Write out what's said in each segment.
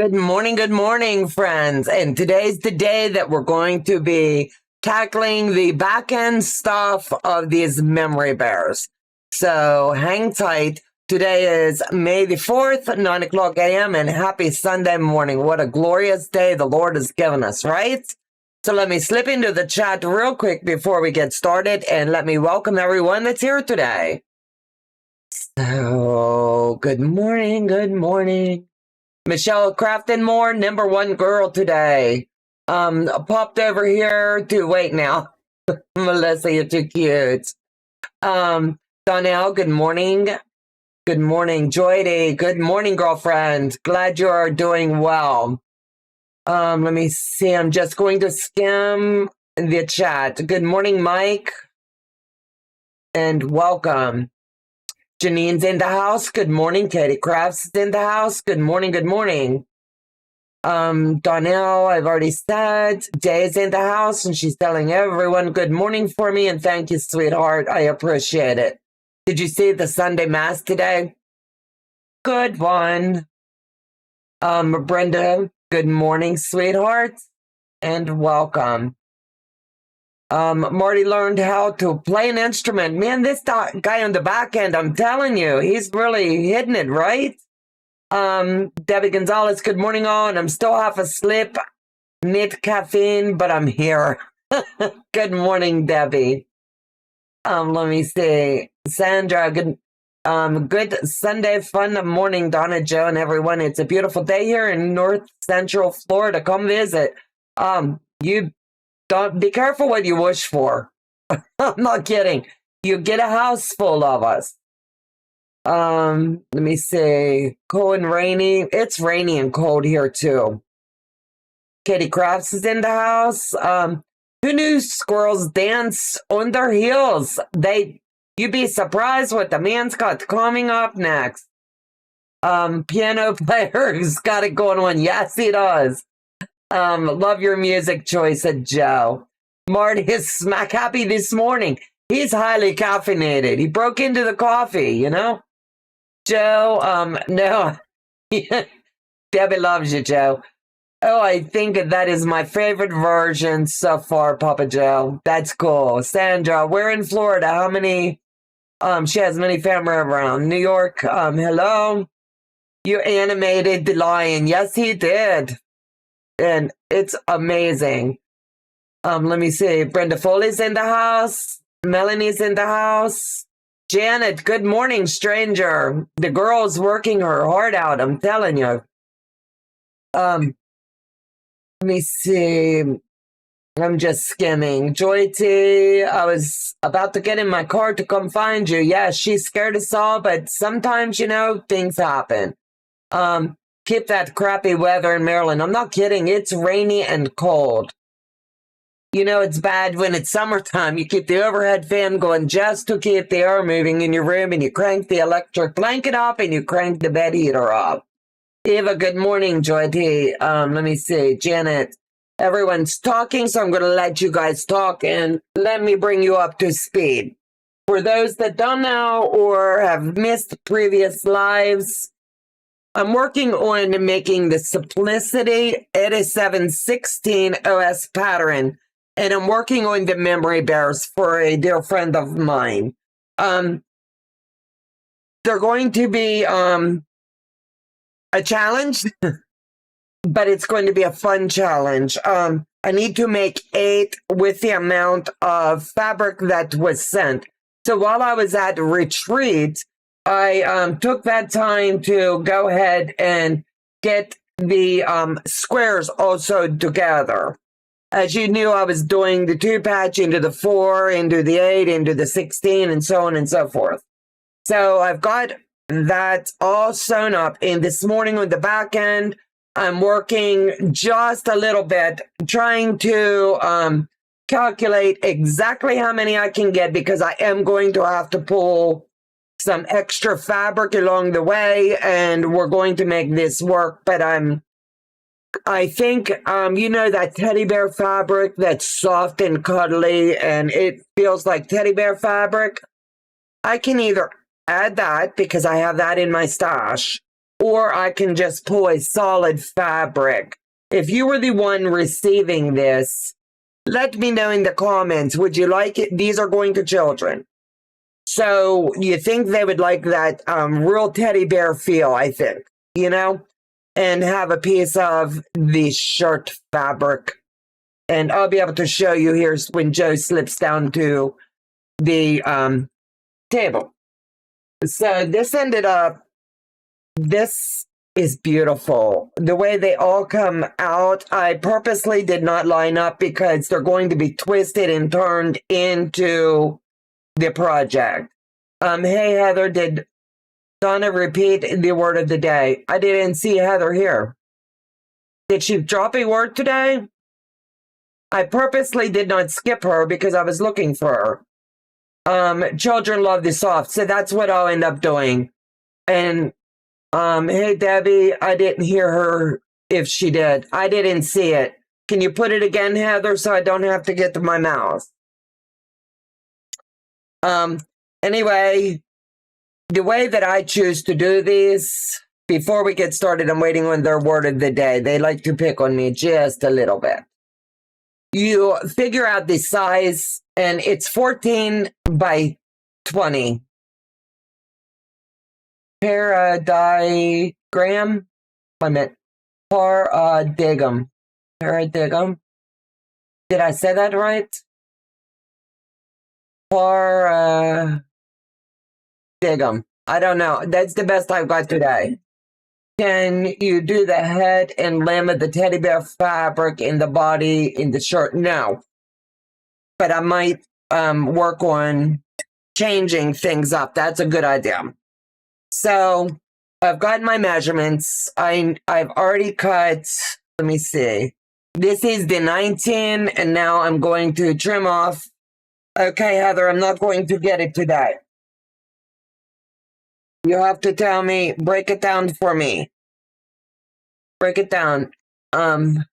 good morning, friends. And today's the day that we're going to be tackling the back end stuff of these memory bears. So hang tight. Today is May the 4th, 9 o'clock a.m. and happy Sunday morning. What a glorious day the Lord has given us, right? So let me slip into the chat real quick before we get started and let me welcome everyone that's here today. So good morning, good morning. Michelle Crafton Moore, number one girl today. Popped over here to wait now. Melissa, you're too cute. Donnell, good morning. Good morning. Joydy, good morning, girlfriend. Glad you are doing well. Let me see. I'm just going to skim the chat. Good morning, Mike. And welcome. Janine's in the house. Good morning. Katie Crafts is in the house. Good morning. Good morning. Donnell, I've already said. Jay's in the house and she's telling everyone good morning for me and thank you, sweetheart. I appreciate it. Did you see the Sunday Mass today? Good one. Brenda, good morning, sweetheart, and welcome. Marty learned how to play an instrument. Man, this guy on the back end, I'm telling you, he's really hitting it, right? Debbie Gonzalez, good morning all, and I'm still half asleep. Need caffeine, but I'm here. Good morning, Debbie. Let me see. Sandra, good Sunday fun morning, Donna, Joe, and everyone. It's a beautiful day here in North Central Florida. Come visit. You don't be careful what you wish for. I'm not kidding. You get a house full of us. Let me see. Cold and rainy. It's rainy and cold here too. Katie Crafts is in the house. Who knew squirrels dance on their heels? You'd be surprised what the man's got coming up next. Piano player who's got it going on. Yes, he does. Love your music choice, Joe. Marty is smack happy this morning. He's highly caffeinated. He broke into the coffee, you know? Joe, no. Debbie loves you, Joe. Oh, I think that is my favorite version so far, Papa Joe. That's cool. Sandra, we're in Florida. How many? She has many family around. New York, hello. You animated the lion. Yes, he did. And it's amazing. Let me see. Brenda Foley's in the house. Melanie's in the house. Janet, good morning, stranger. The girl's working her heart out, I'm telling you. Let me see. I'm just skimming. Joy T, I was about to get in my car to come find you. Yeah, she's scared us all, but sometimes, you know, things happen. Keep that crappy weather in Maryland. I'm not kidding. It's rainy and cold. You know, it's bad when it's summertime. You keep the overhead fan going just to keep the air moving in your room, and you crank the electric blanket up and you crank the bed heater up. Eva, good morning, Joy T. Let me see. Janet, everyone's talking, so I'm going to let you guys talk and let me bring you up to speed. For those that don't know or have missed previous lives, I'm working on making the Simplicity 8716 OS pattern, and I'm working on the memory bears for a dear friend of mine. They're going to be a challenge, but it's going to be a fun challenge. I need to make 8 with the amount of fabric that was sent. So while I was at retreat, I took that time to go ahead and get the squares also together. As you knew, I was doing the 2-patch into the 4, into the 8, into the 16, and so on and so forth. So I've got that all sewn up. And this morning on the back end, I'm working just a little bit, trying to calculate exactly how many I can get, because I am going to have to pull some extra fabric along the way, and we're going to make this work. But I think, you know, that teddy bear fabric that's soft and cuddly and it feels like teddy bear fabric. I can either add that because I have that in my stash, or I can just pull a solid fabric. If you were the one receiving this, let me know in the comments. Would you like it? These are going to children. So you think they would like that real teddy bear feel, I think, you know, and have a piece of the shirt fabric. And I'll be able to show you here when Joe slips down to the table. So this ended up, this is beautiful. The way they all come out, I purposely did not line up because they're going to be twisted and turned into the project. Hey Heather, did Donna repeat the word of the day? I didn't see Heather here. Did she drop a word today? I purposely did not skip her because I was looking for her. Children love the soft, so that's what I'll end up doing. And hey Debbie, I didn't hear her if she did. I didn't see it. Can you put it again, Heather, so I don't have to get to my mouse? Anyway, the way that I choose to do these, before we get started, I'm waiting on their word of the day. They like to pick on me just a little bit. You figure out the size, and it's 14 by 20. Paradigm? I meant paradigm. Paradigm? Did I say that right? Paradigm. I don't know. That's the best I've got today. Can you do the head and limb of the teddy bear fabric in the body in the shirt? No. But I might work on changing things up. That's a good idea. So I've got my measurements. I've already cut, let me see. This is the 19, and now I'm going to trim off. Okay, Heather, I'm not going to get it today. You have to tell me, break it down for me. Break it down. Far,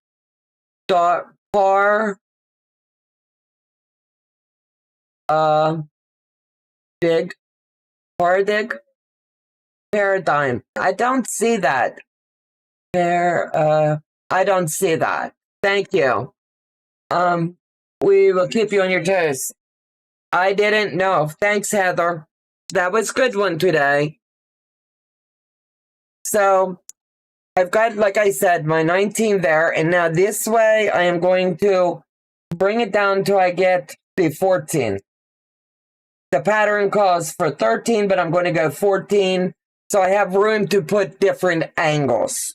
dig, paradigm. I don't see that. I don't see that. Thank you. We will keep you on your toes. I didn't know. Thanks, Heather. That was a good one today. So I've got, like I said, my 19 there. And now this way, I am going to bring it down till I get the 14. The pattern calls for 13, but I'm going to go 14. So I have room to put different angles,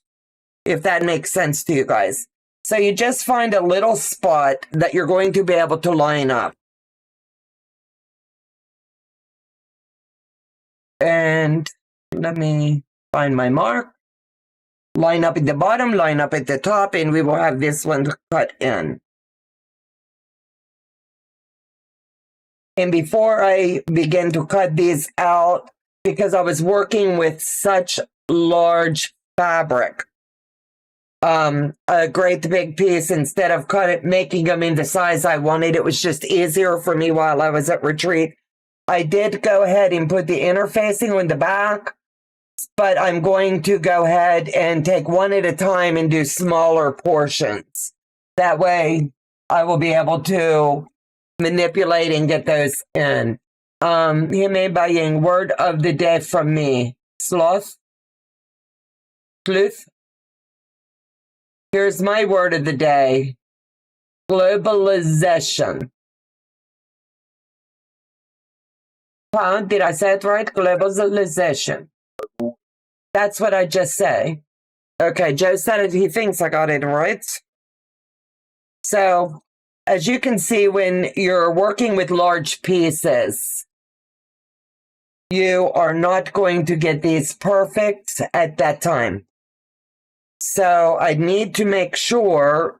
if that makes sense to you guys. So you just find a little spot that you're going to be able to line up. And let me find my mark. Line up at the bottom, line up at the top, and we will have this one cut in. And before I begin to cut these out, because I was working with such large fabric, a great big piece, instead of making them in the size I wanted, it was just easier for me while I was at retreat. I did go ahead and put the interfacing on the back, but I'm going to go ahead and take one at a time and do smaller portions. That way I will be able to manipulate and get those in. Handmade by Ying. Word of the day from me. Sloth. Sleuth. Here's my word of the day. Globalization. Huh? Did I say it right? Globalization. That's what I just say. Okay, Joe said it. He thinks I got it right. So, as you can see, when you're working with large pieces, you are not going to get these perfect at that time. So I need to make sure,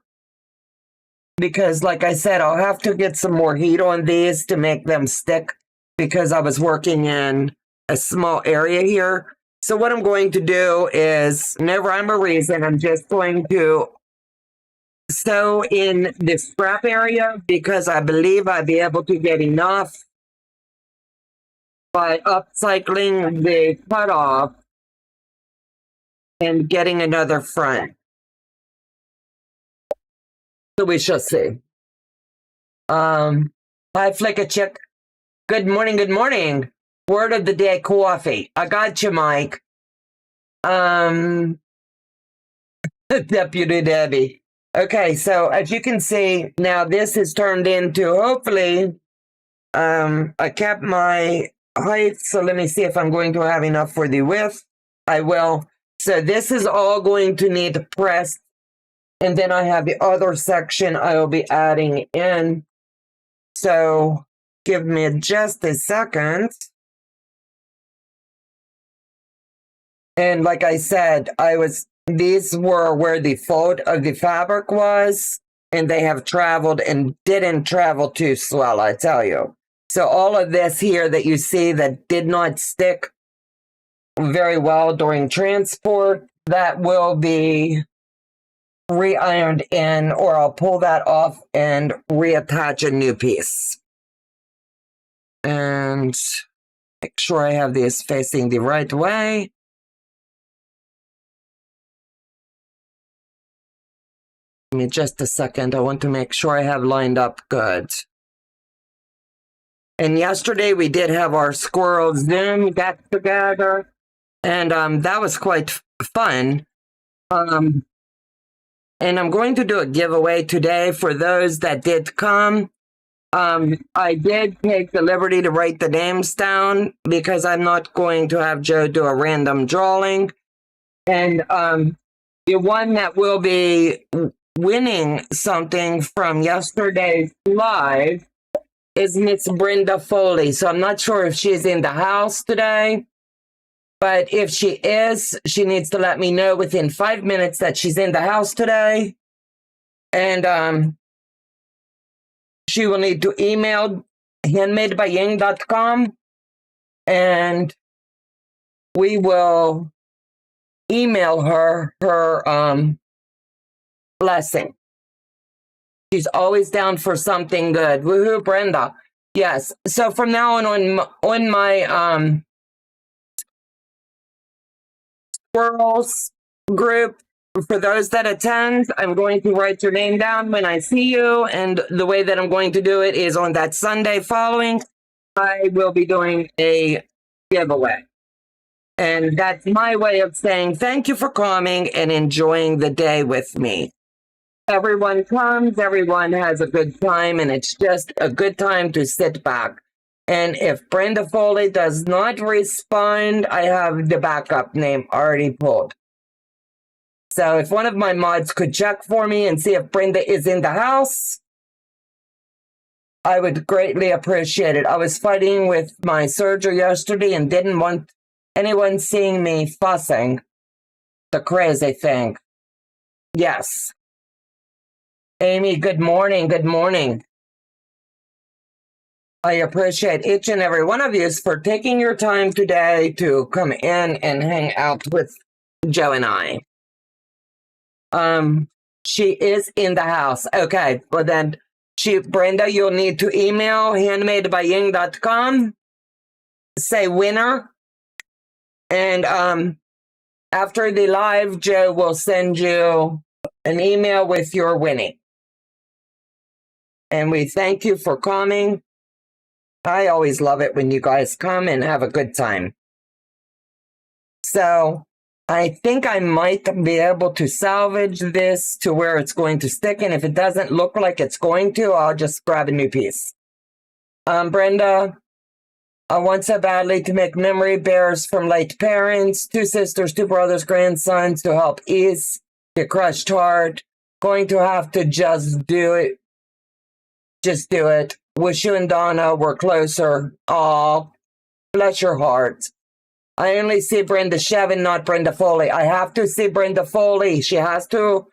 because like I said, I'll have to get some more heat on these to make them stick, because I was working in a small area here. So what I'm going to do is, no rhyme or reason, I'm just going to sew in the scrap area, because I believe I'll be able to get enough by upcycling the cutoff and getting another front. So we shall see. Hi, Flicka Chick. Good morning, good morning. Word of the day, coffee. I got you, Mike. Deputy Debbie. Okay, so as you can see, now this has turned into, hopefully, I kept my height, so let me see if I'm going to have enough for the width. I will. So this is all going to need pressed, and then I have the other section I will be adding in. So give me just a second. And like I said, these were where the fold of the fabric was, and they have traveled and didn't travel too swell, I tell you. So all of this here that you see that did not stick very well during transport, that will be re-ironed in, or I'll pull that off and reattach a new piece. And make sure I have this facing the right way. Give me just a second. I want to make sure I have lined up good. And yesterday we did have our Squirrels Zoom get together, and that was quite fun. And I'm going to do a giveaway today for those that did come. I did take the liberty to write the names down because I'm not going to have Joe do a random drawing. And the one that will be winning something from yesterday's live is Miss Brenda Foley. So I'm not sure if she's in the house today, but if she is, she needs to let me know within 5 minutes that she's in the house today. And she will need to email handmadebyying.com, and we will email her blessing. She's always down for something good. Woohoo, Brenda. Yes. So from now on my Squirrels group, for those that attend, I'm going to write your name down when I see you. And the way that I'm going to do it is on that Sunday following, I will be doing a giveaway. And that's my way of saying thank you for coming and enjoying the day with me. Everyone comes, everyone has a good time, and it's just a good time to sit back. And if Brenda Foley does not respond, I have the backup name already pulled. So if one of my mods could check for me and see if Brenda is in the house, I would greatly appreciate it. I was fighting with my serger yesterday and didn't want anyone seeing me fussing. The crazy thing. Yes. Amy, good morning. Good morning. I appreciate each and every one of you for taking your time today to come in and hang out with Joe and I. She is in the house. Okay, well then, Brenda, you'll need to email handmadebyying.com, say winner, and after the live, Joe will send you an email with your winning. And we thank you for coming. I always love it when you guys come and have a good time. So I think I might be able to salvage this to where it's going to stick. And if it doesn't look like it's going to, I'll just grab a new piece. Brenda, I want so badly to make memory bears from late parents, 2 sisters, 2 brothers, grandsons to help ease the crushed heart. Going to have to just do it. Just do it. Wish you and Donna were closer. Aw, bless your heart. I only see Brenda Shevin, not Brenda Foley. I have to see Brenda Foley. She has to.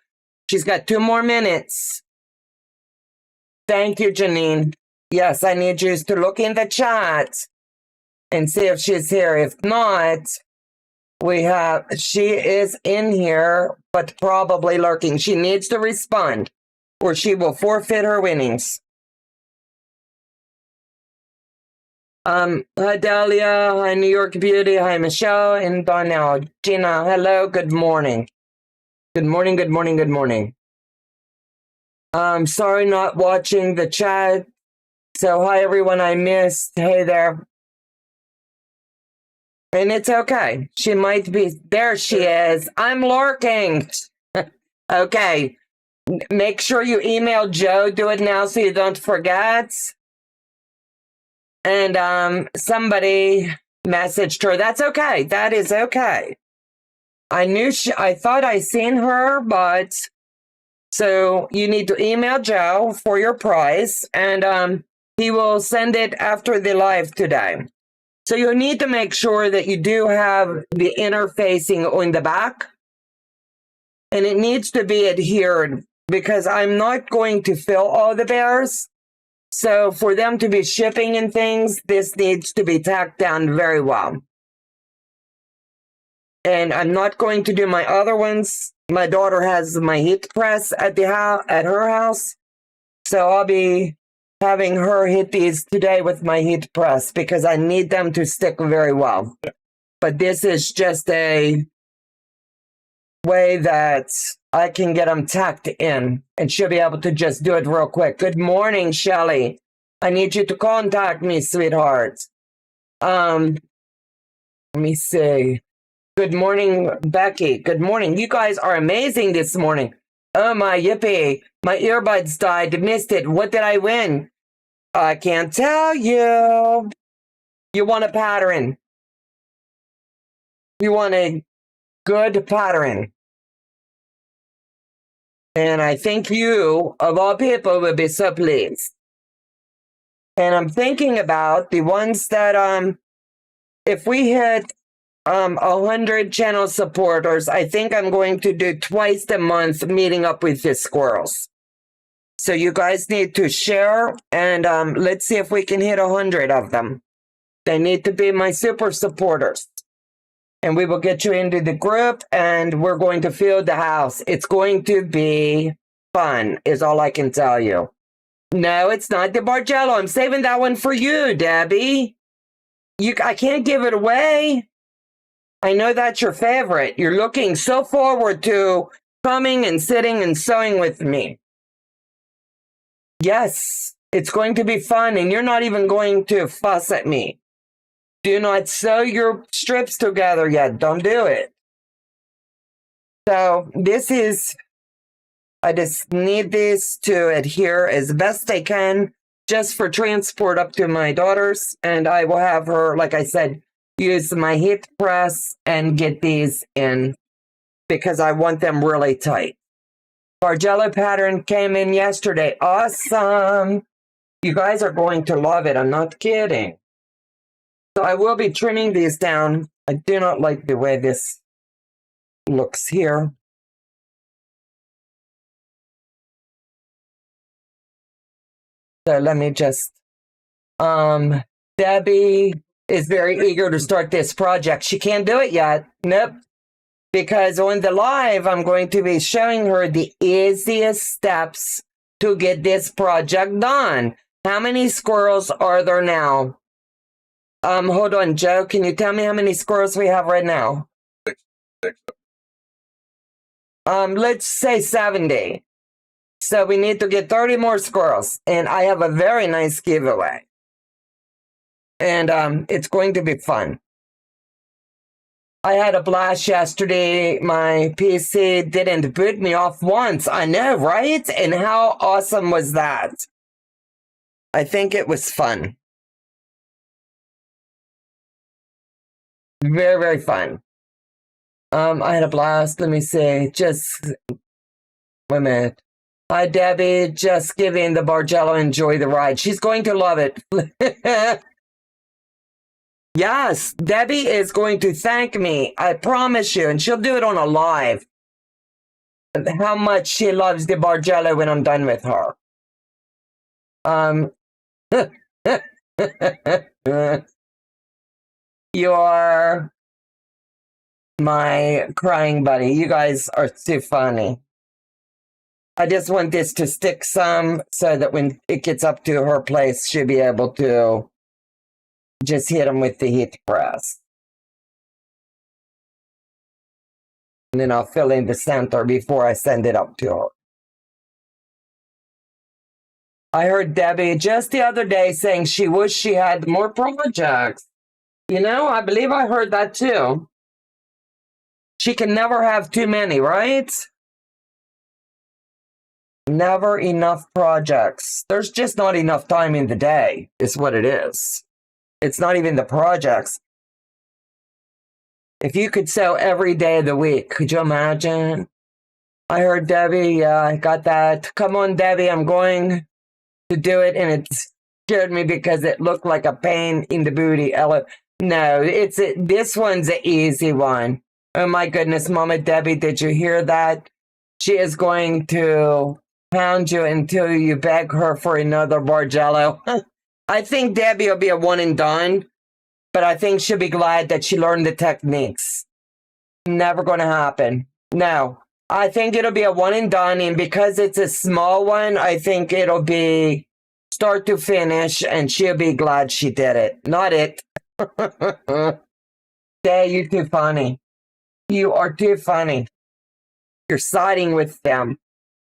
She's got 2 more minutes. Thank you, Janine. Yes, I need you to look in the chat and see if she's here. If not, she is in here, but probably lurking. She needs to respond or she will forfeit her winnings. Hi Dahlia, hi New York Beauty, hi Michelle and Donna. Gina, hello, good morning. Good morning, good morning, good morning. Sorry not watching the chat. So hi everyone I missed. Hey there. And it's okay. She might be there she is. I'm lurking. Okay. Make sure you email Joe. Do it now so you don't forget. And somebody messaged her. That's okay. That is okay. I thought I seen her, but so you need to email Joe for your prize, and he will send it after the live today. So you need to make sure that you do have the interfacing on the back, and it needs to be adhered because I'm not going to fill all the bears. So for them to be shipping and things, this needs to be tacked down very well. And I'm not going to do my other ones. My daughter has my heat press at her house. So I'll be having her hit these today with my heat press because I need them to stick very well. But this is just a way that I can get them tacked in, and she'll be able to just do it real quick. Good morning, Shelly. I need you to contact me, sweetheart. Let me see. Good morning, Becky. Good morning. You guys are amazing this morning. Oh my yippee. My earbuds died. Missed it. What did I win? I can't tell you. You want a pattern. You want a good pattern. And I think you, of all people, would be so pleased. And I'm thinking about the ones that, if we hit 100 channel supporters, I think I'm going to do twice a month meeting up with the squirrels. So you guys need to share, and let's see if we can hit 100 of them. They need to be my super supporters. And we will get you into the group, and we're going to fill the house. It's going to be fun, is all I can tell you. No, it's not the Bargello. I'm saving that one for you, Debbie. I can't give it away. I know that's your favorite. You're looking so forward to coming and sitting and sewing with me. Yes, it's going to be fun, and you're not even going to fuss at me. Do not sew your strips together yet. Don't do it. So I just need this to adhere as best I can just for transport up to my daughter's. And I will have her, like I said, use my heat press and get these in because I want them really tight. Bargello pattern came in yesterday. Awesome. You guys are going to love it. I'm not kidding. So I will be trimming these down. I do not like the way this looks here. So let me just, Debbie is very eager to start this project. She can't do it yet. Nope. Because on the live, I'm going to be showing her the easiest steps to get this project done. How many squirrels are there now? Hold on, Joe. Can you tell me how many squirrels we have right now? Six. Let's say 70. So we need to get 30 more squirrels. And I have a very nice giveaway. And it's going to be fun. I had a blast yesterday. My PC didn't boot me off once. I know, right? And how awesome was that? I think it was fun. Very, very fun. I had a blast. Let me see. Just wait a minute. Hi, Debbie. Just giving the Bargello enjoy the ride. She's going to love it. Yes, Debbie is going to thank me. I promise you. And she'll do it on a live. How much she loves the Bargello when I'm done with her. You're my crying buddy. You guys are too funny. I just want this to stick some so that when it gets up to her place, she'll be able to just hit them with the heat press. And then I'll fill in the center before I send it up to her. I heard Debbie just the other day saying she wished she had more projects. You know, I believe I heard that too. She can never have too many, right? Never enough projects. There's just not enough time in the day, is what it is. It's not even the projects. If you could sew every day of the week, could you imagine? I heard Debbie, yeah, I got that. Come on, Debbie, I'm going to do it. And it scared me because it looked like a pain in the booty. No, this one's an easy one. Oh my goodness, Mama Debbie, did you hear that? She is going to pound you until you beg her for another Bargello. I think Debbie will be a one and done. But I think she'll be glad that she learned the techniques. Never going to happen. No. I think it'll be a one and done. And because it's a small one, I think it'll be start to finish. And she'll be glad she did it. Not it. Dad, you're too funny. You are too funny. You're siding with them.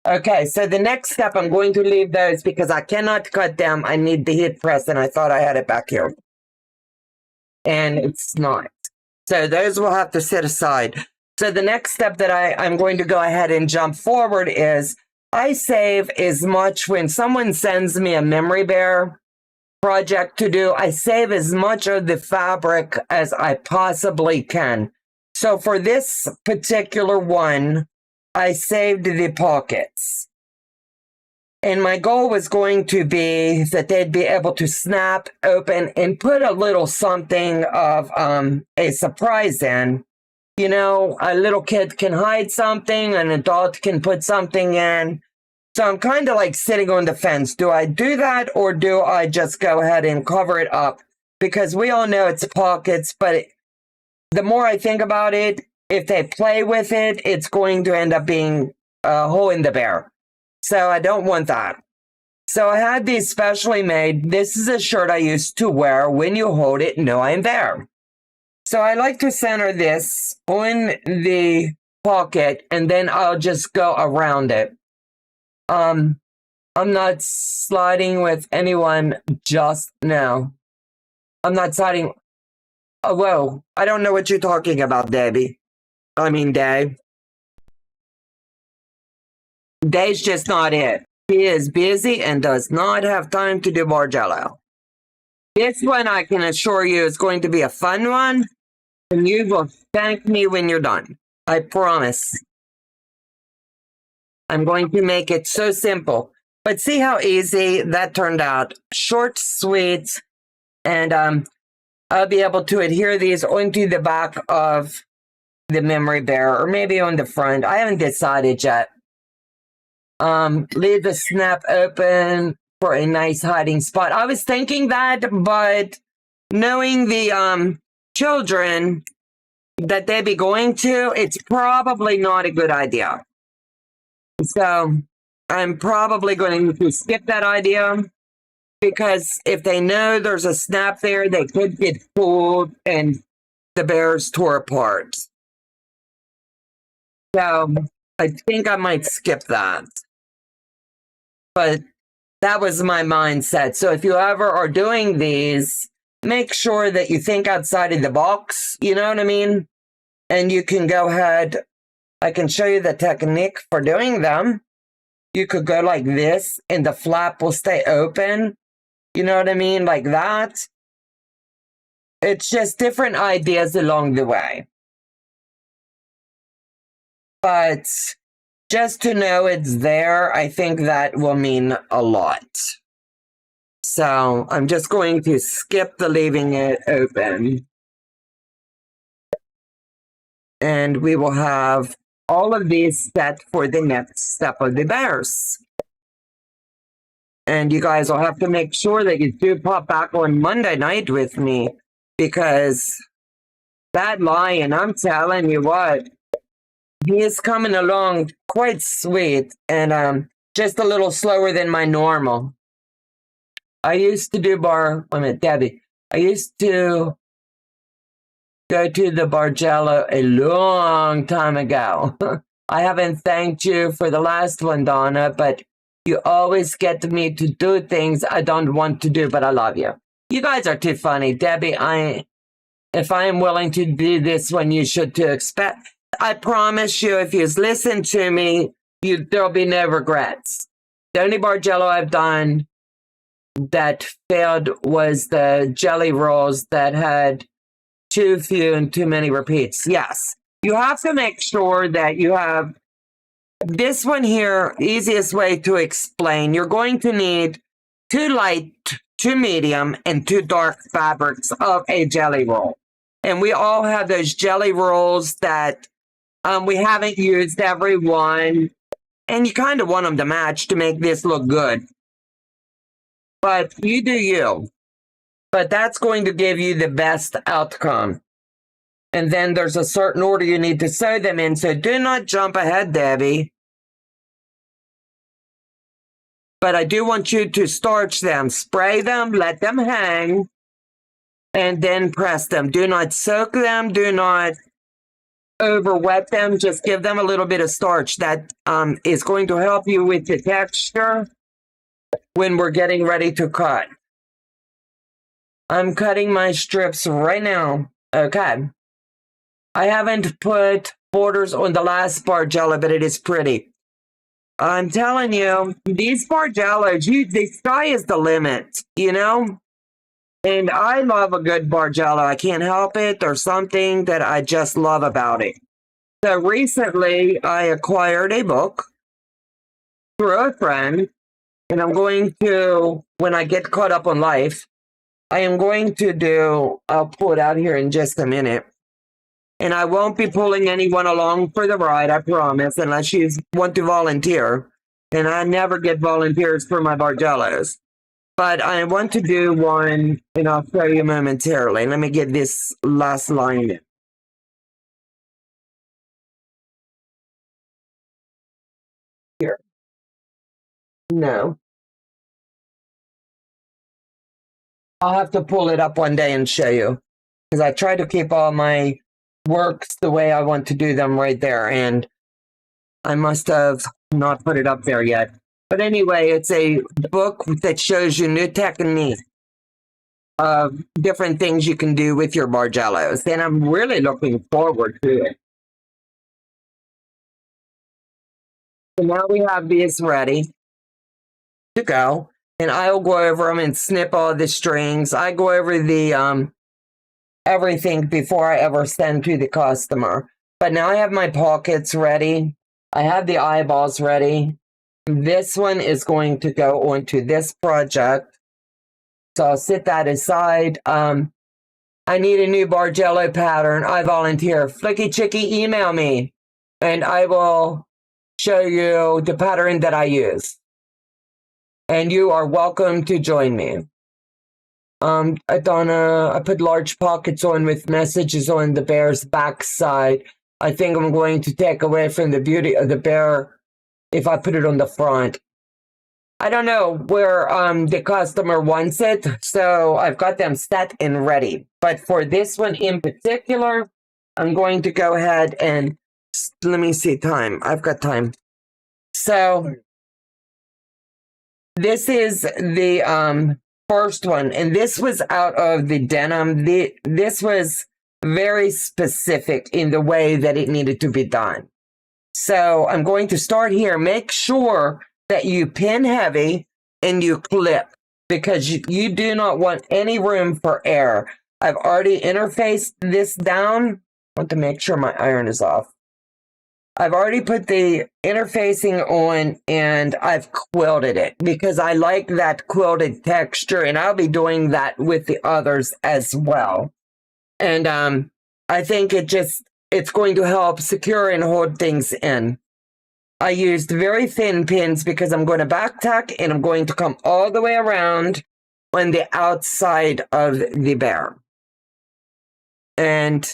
Okay, so the next step, I'm going to leave those because I cannot cut them. I need the heat press. And I thought I had it back here. And it's not. So those will have to sit aside. So the next step that I'm going to go ahead and jump forward is I save as much when someone sends me a memory bear project to do. I save as much of the fabric as I possibly can. So for this particular one, I saved the pockets. And my goal was going to be that they'd be able to snap open and put a little something of a surprise in. You know, a little kid can hide something, an adult can put something in. So I'm kind of like sitting on the fence. Do I do that or do I just go ahead and cover it up? Because we all know it's pockets, but the more I think about it, if they play with it, it's going to end up being a hole in the bear. So I don't want that. So I had these specially made. This is a shirt I used to wear. When you hold it, know I'm there. So I like to center this on the pocket and then I'll just go around it. I'm not sliding with anyone just now. I'm not sliding. Oh, whoa. I don't know what you're talking about, Debbie. I mean, Dave. Dave's just not it. He is busy and does not have time to do Bargello. This one, I can assure you, is going to be a fun one, and you will thank me when you're done. I promise. I'm going to make it so simple. But see how easy that turned out. Short, sweet, and I'll be able to adhere these onto the back of the memory bear, or maybe on the front. I haven't decided yet. Leave the snap open for a nice hiding spot. I was thinking that, but knowing the children that they'd be going to, it's probably not a good idea. So I'm probably going to skip that idea because if they know there's a snap there, they could get pulled and the bears tore apart. So I think I might skip that. But that was my mindset. So if you ever are doing these, make sure that you think outside of the box. You know what I mean? And you can go ahead. I can show you the technique for doing them. You could go like this and the flap will stay open. You know what I mean? Like that. It's just different ideas along the way. But just to know it's there, I think that will mean a lot. So I'm just going to skip the leaving it open. And we will have all of these set for the next step of the bears. And you guys will have to make sure that you do pop back on Monday night with me, because that lion, I'm telling you what, he is coming along quite sweet and just a little slower than my normal. I used to do Debbie, I used to go to the Bargello a long time ago. I haven't thanked you for the last one, Donna, but you always get me to do things I don't want to do, but I love you. You guys are too funny. Debbie, if I am willing to do this one, you should to expect. I promise you, if you listen to me, there'll be no regrets. The only Bargello I've done that failed was the jelly rolls that had too few and too many repeats. Yes, you have to make sure that you have this one here. Easiest way to explain, you're going to need 2 light, 2 medium, and 2 dark fabrics of a jelly roll. And we all have those jelly rolls that we haven't used every one. And you kind of want them to match to make this look good. But you do you. But that's going to give you the best outcome. And then there's a certain order you need to sew them in. So do not jump ahead, Debbie. But I do want you to starch them. Spray them, let them hang, and then press them. Do not soak them. Do not over wet them. Just give them a little bit of starch. That is going to help you with the texture when we're getting ready to cut. I'm cutting my strips right now. Okay. I haven't put borders on the last Bargello, but it is pretty. I'm telling you, these Bargellos, the sky is the limit, you know? And I love a good Bargello. I can't help it. There's something that I just love about it. So recently, I acquired a book through a friend, and I'm going to, when I get caught up on life, I am going to do, I'll pull it out here in just a minute. And I won't be pulling anyone along for the ride, I promise, unless you want to volunteer. And I never get volunteers for my Bargellos. But I want to do one, and I'll show you momentarily. Let me get this last line in. Here. No. I'll have to pull it up one day and show you. Because I try to keep all my works the way I want to do them right there. And I must have not put it up there yet. But anyway, it's a book that shows you new techniques of different things you can do with your Bargellos. And I'm really looking forward to it. So now we have these ready to go. And I'll go over them and snip all the strings. I go over the everything before I ever send to the customer. But now I have my pockets ready. I have the eyeballs ready. This one is going to go onto this project. So I'll set that aside. I need a new Bargello pattern. I volunteer. Flicky Chicky, email me. And I will show you the pattern that I use. And you are welcome to join me. Donna, I put large pockets on with messages on the bear's backside. I think I'm going to take away from the beauty of the bear if I put it on the front. I don't know where the customer wants it, so I've got them set and ready. But for this one in particular, I'm going to go ahead and let me see time. I've got time. So this is the first one, and this was out of the denim. This was very specific in the way that it needed to be done. So I'm going to start here. Make sure that you pin heavy and you clip, because you do not want any room for error. I've already interfaced this down. I want to make sure my iron is off. I've already put the interfacing on and I've quilted it because I like that quilted texture, and I'll be doing that with the others as well. And I think it's going to help secure and hold things in. I used very thin pins because I'm going to back tack and I'm going to come all the way around on the outside of the bear. And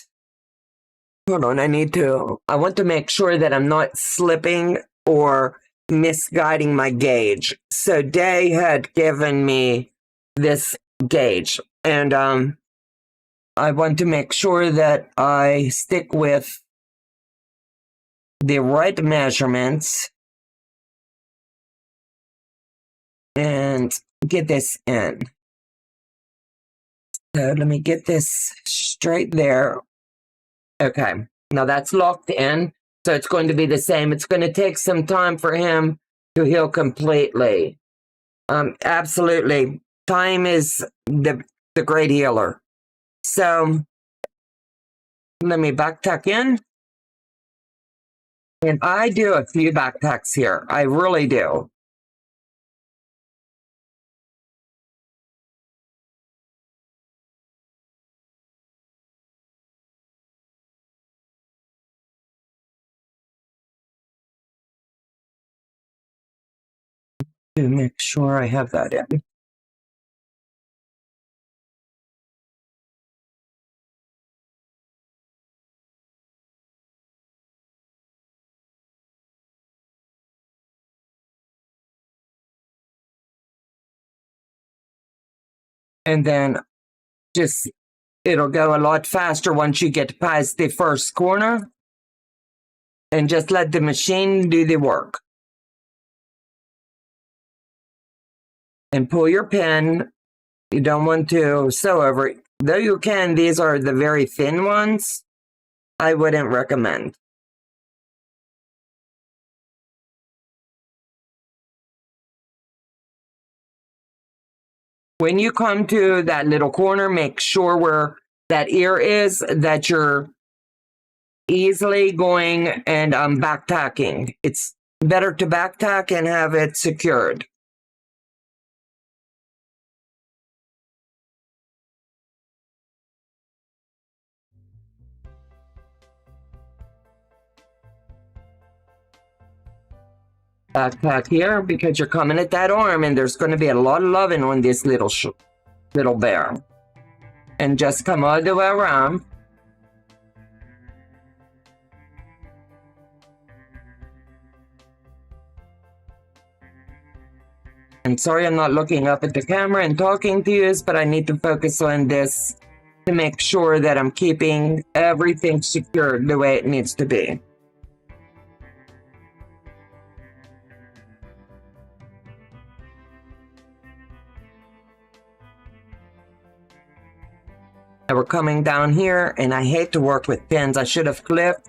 hold on, I want to make sure that I'm not slipping or misguiding my gauge. So Day had given me this gauge. And I want to make sure that I stick with the right measurements and get this in. So let me get this straight there. Okay, now that's locked in. So it's going to be the same. It's going to take some time for him to heal completely. Absolutely. Time is the great healer. So let me back tuck in. And I do a few back tucks here. I really do. To make sure I have that in. And then just, it'll go a lot faster once you get past the first corner. And just let the machine do the work. And pull your pin. You don't want to sew over it. Though you can, these are the very thin ones. I wouldn't recommend. When you come to that little corner, make sure where that ear is, that you're easily going and back tacking. It's better to back tack and have it secured. Back tack here because you're coming at that arm and there's going to be a lot of loving on this little bear. And just come all the way around. I'm sorry I'm not looking up at the camera and talking to you, but I need to focus on this to make sure that I'm keeping everything secured the way it needs to be. And we're coming down here, and I hate to work with pins. I should have clipped.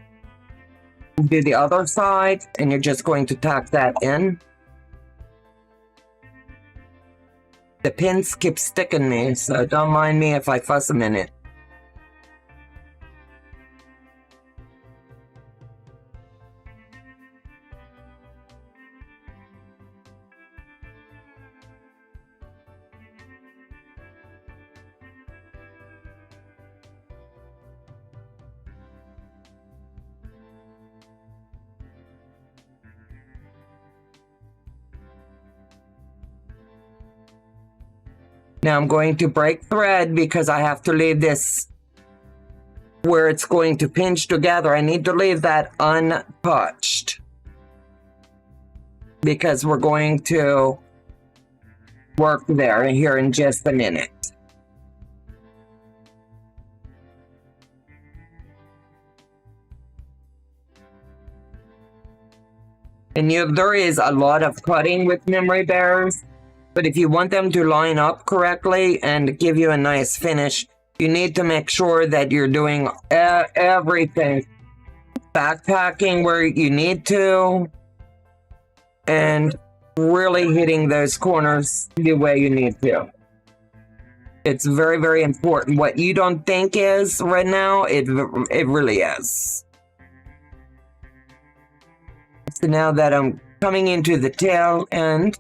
Do the other side, and you're just going to tack that in. The pins keep sticking me, so don't mind me if I fuss a minute. Now I'm going to break thread because I have to leave this where it's going to pinch together. I need to leave that untouched because we're going to work there here in just a minute. And there is a lot of cutting with memory bears. But if you want them to line up correctly and give you a nice finish, you need to make sure that you're doing everything. Backpacking where you need to. And really hitting those corners the way you need to. It's very, very important. What you don't think is right now, it really is. So now that I'm coming into the tail end,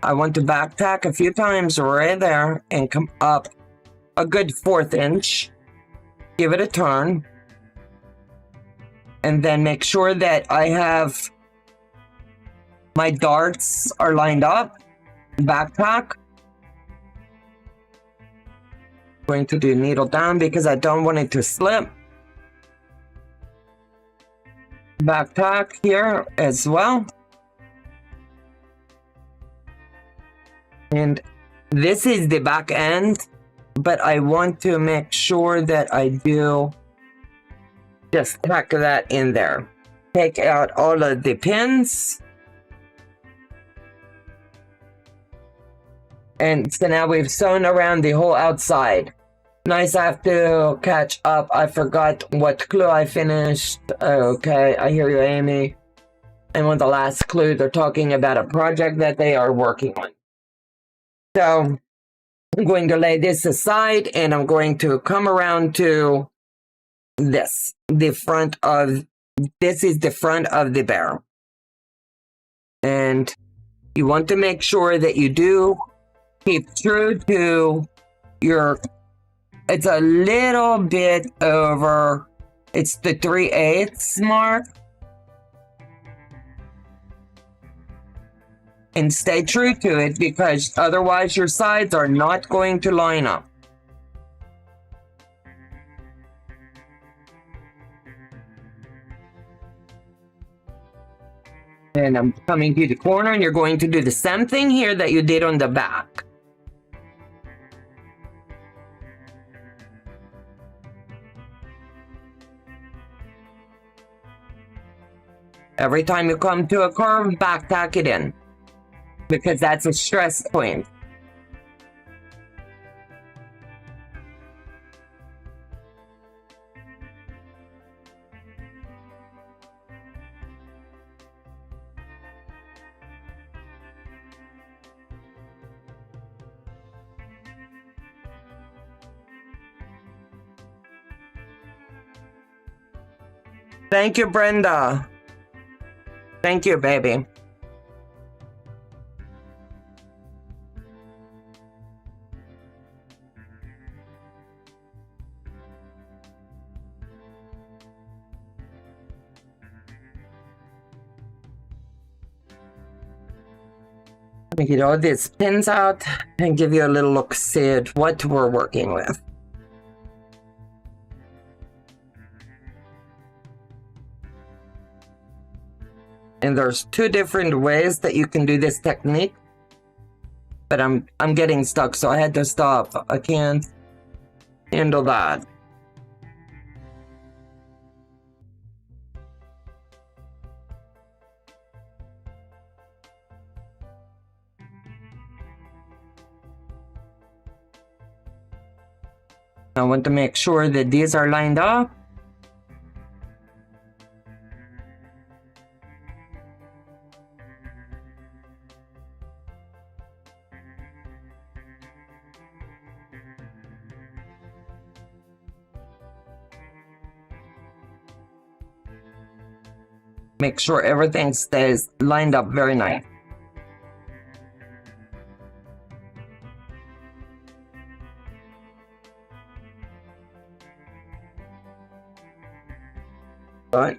I want to back tack a few times right there and come up a good 1/4 inch. Give it a turn. And then make sure that I have my darts are lined up. Back tack. Going to do needle down because I don't want it to slip. Back tack here as well. And This is the back end, but I want to make sure that I do just tack that in there. Take out all of the pins. And so now we've sewn around the whole outside. Nice, I have to catch up. I forgot what clue I finished. Okay, I hear you, Amy. And on the last clue, they're talking about a project that they are working on. So I'm going to lay this aside and I'm going to come around to this. This is the front of the bear. And you want to make sure that you do keep true to your, it's a little bit over, it's the 3/8 mark. And stay true to it because otherwise your sides are not going to line up. And I'm coming to the corner and you're going to do the same thing here that you did on the back. Every time you come to a curve, back tack it in. Because that's a stress point. Thank you, Brenda. Thank you, baby. Let me get all these pins out and give you a little look-see at what we're working with. And there's two different ways that you can do this technique. But I'm getting stuck, so I had to stop. I can't handle that. I want to make sure that these are lined up. Make sure everything stays lined up very nice. Right.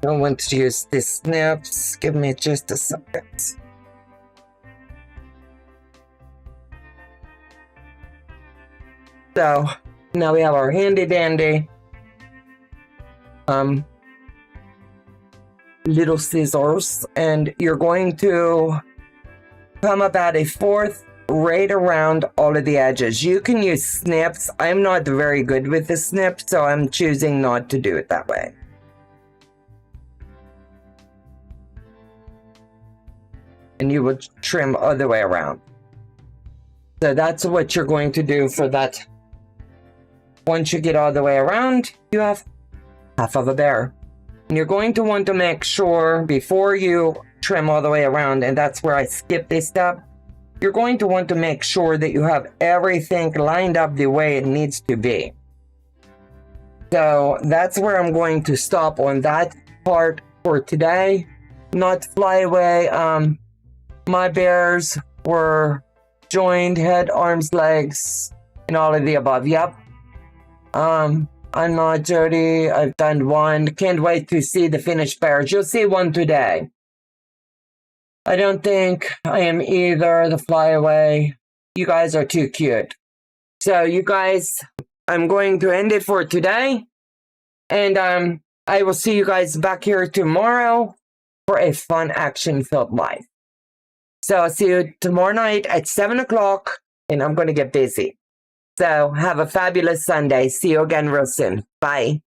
I want to use these snaps. Give me just a second. So now we have our handy dandy little scissors, and you're going to come about a fourth right around all of the edges. You can use snips. I'm not very good with the snip, so I'm choosing not to do it that way. And you would trim all the way around. So that's what you're going to do for that. Once you get all the way around, you have half of a bear. And you're going to want to make sure before you trim all the way around, and that's where I skip this step, you're going to want to make sure that you have everything lined up the way it needs to be. So that's where I'm going to stop on that part for today. Not fly away. My bears were joined, head, arms, legs, and all of the above. Yep. I'm not Jody. I've done one. Can't wait to see the finished bears. You'll see one today. I don't think I am either. The flyaway. You guys are too cute. So you guys, I'm going to end it for today. And I will see you guys back here tomorrow. for a fun action-filled life. So I'll see you tomorrow night at 7 o'clock, and I'm going to get busy. So have a fabulous Sunday. See you again real soon. Bye.